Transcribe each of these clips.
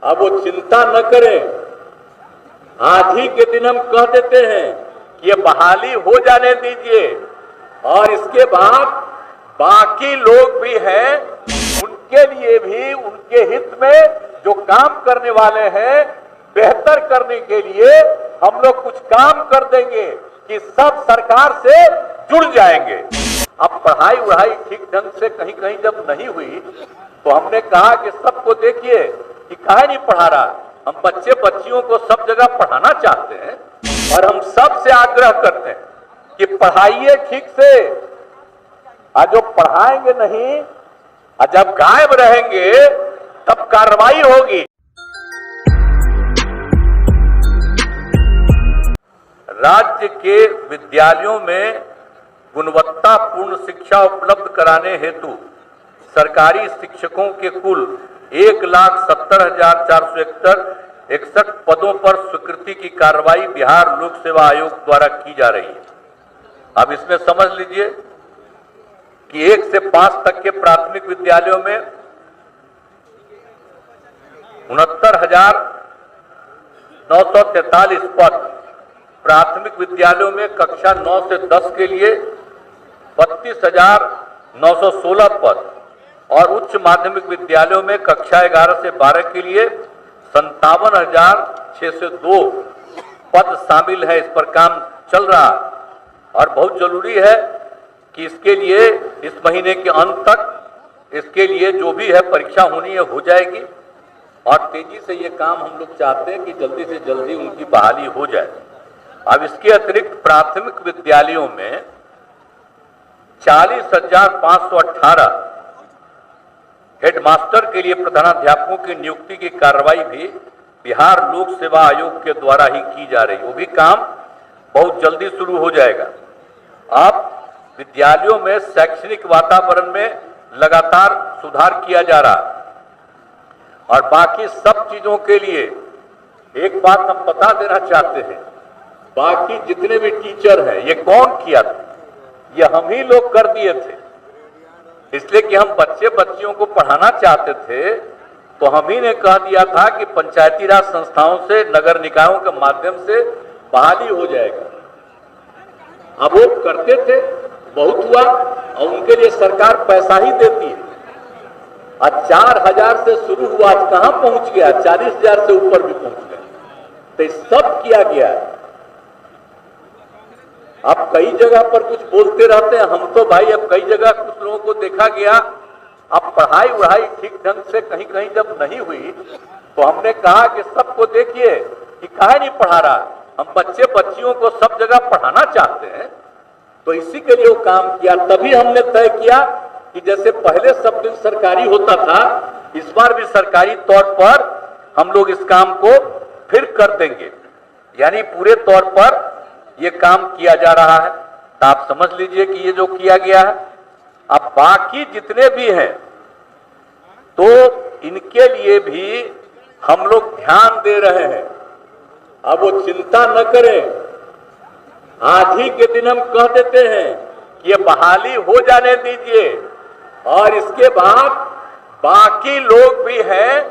अब वो चिंता न करें। आज ही के दिन हम कह देते हैं कि ये बहाली हो जाने दीजिए, और इसके बाद बाकी लोग भी हैं, उनके लिए भी उनके हित में जो काम करने वाले हैं, बेहतर करने के लिए हम लोग कुछ काम कर देंगे कि सब सरकार से जुड़ जाएंगे। अब पढ़ाई वढ़ाई ठीक ढंग से कहीं कहीं जब नहीं हुई तो हमने कहा कि सबको देखिए कि काहे नहीं पढ़ा रहा। हम बच्चे बच्चियों को सब जगह पढ़ाना चाहते हैं और हम सबसे आग्रह करते हैं कि पढ़ाइए ठीक से। आज जो पढ़ाएंगे नहीं, और जब गायब रहेंगे तब कार्रवाई होगी। राज्य के विद्यालयों में गुणवत्तापूर्ण शिक्षा उपलब्ध कराने हेतु सरकारी शिक्षकों के कुल 1,70,461 पदों पर स्वीकृति की कार्रवाई बिहार लोक सेवा आयोग द्वारा की जा रही है। अब इसमें समझ लीजिए कि 1 से 5 तक के प्राथमिक विद्यालयों में 69,943 पद, प्राथमिक विद्यालयों में कक्षा 9 से 10 के लिए 32,916 पद और उच्च माध्यमिक विद्यालयों में कक्षा 11 से 12 के लिए 57,602 पद शामिल है। इस पर काम चल रहा और बहुत जरूरी है कि इसके लिए इस महीने के अंत तक इसके लिए जो भी है परीक्षा होनी है हो जाएगी, और तेजी से ये काम हम लोग चाहते हैं कि जल्दी से जल्दी उनकी बहाली हो जाए। अब इसके अतिरिक्त प्राथमिक विद्यालयों में 40,518 हेडमास्टर के लिए प्रधानाध्यापकों की नियुक्ति की कार्रवाई भी बिहार लोक सेवा आयोग के द्वारा ही की जा रही है। वो भी काम बहुत जल्दी शुरू हो जाएगा। अब विद्यालयों में शैक्षणिक वातावरण में लगातार सुधार किया जा रहा, और बाकी सब चीजों के लिए एक बात हम बता देना चाहते हैं, बाकी जितने भी टीचर हैं ये कौन किया था? ये हम ही लोग कर दिए थे। इसलिए कि हम बच्चे बच्चियों को पढ़ाना चाहते थे तो हम ही ने कह दिया था कि पंचायती राज संस्थाओं से, नगर निकायों के माध्यम से बहाली हो जाएगा। अब वो करते थे, बहुत हुआ, और उनके लिए सरकार पैसा ही देती है। आज 4,000 से शुरू हुआ, आज कहां पहुंच गया? 40,000 से ऊपर भी पहुंच गया। तो सब किया गया है। अब कई जगह पर कुछ बोलते रहते हैं हम तो भाई, अब कई जगह कुछ लोगों को देखा गया, अब पढ़ाई वढ़ाई ठीक ढंग से कहीं कहीं जब नहीं हुई तो हमने कहा कि सबको देखिए कि काहे नहीं पढ़ा रहा। हम बच्चे बच्चियों को सब जगह पढ़ाना चाहते हैं, तो इसी के लिए वो काम किया। तभी हमने तय किया कि जैसे पहले सब दिन सरकारी होता था, इस बार भी सरकारी तौर पर हम लोग इस काम को फिर कर देंगे, यानी पूरे तौर पर ये काम किया जा रहा है। तो आप समझ लीजिए कि ये जो किया गया है। अब बाकी जितने भी हैं तो इनके लिए भी हम लोग ध्यान दे रहे हैं। अब वो चिंता न करें। आज ही के दिन हम कह देते हैं कि ये बहाली हो जाने दीजिए, और इसके बाद बाकी लोग भी हैं,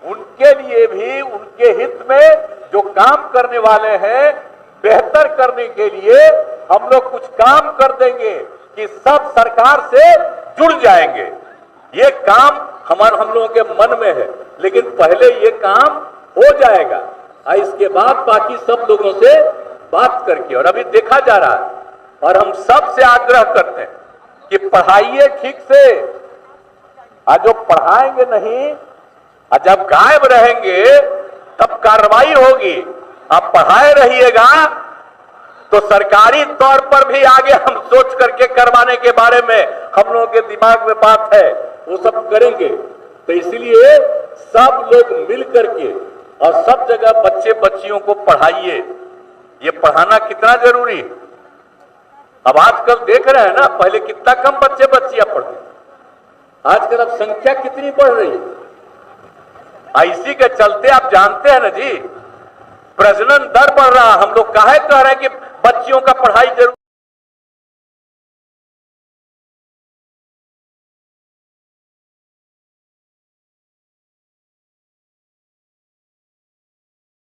उनके लिए भी उनके हित में जो काम करने वाले हैं, बेहतर करने के लिए हम लोग कुछ काम कर देंगे कि सब सरकार से जुड़ जाएंगे। ये काम हम लोगों के मन में है, लेकिन पहले ये काम हो जाएगा और इसके बाद बाकी सब लोगों से बात करके, और अभी देखा जा रहा है। और हम सब से आग्रह करते हैं कि पढ़ाइए ठीक से। आज जो पढ़ाएंगे नहीं, और जब गायब रहेंगे तब कार्रवाई होगी। आप पढ़ाए रहिएगा तो सरकारी तौर पर भी आगे हम सोच करके करवाने के बारे में हम लोगों के दिमाग में बात है, वो सब करेंगे। तो इसलिए सब लोग मिल करके और सब जगह बच्चे बच्चियों को पढ़ाइए। ये पढ़ाना कितना जरूरी है। अब आजकल देख रहे हैं ना, पहले कितना कम बच्चे बच्चियां पढ़ते, आजकल अब संख्या कितनी बढ़ रही है। इसी के चलते आप जानते हैं ना जी, प्रजनन दर बढ़ रहा। हम लोग काहे कह रहे हैं कि बच्चियों का पढ़ाई जरूर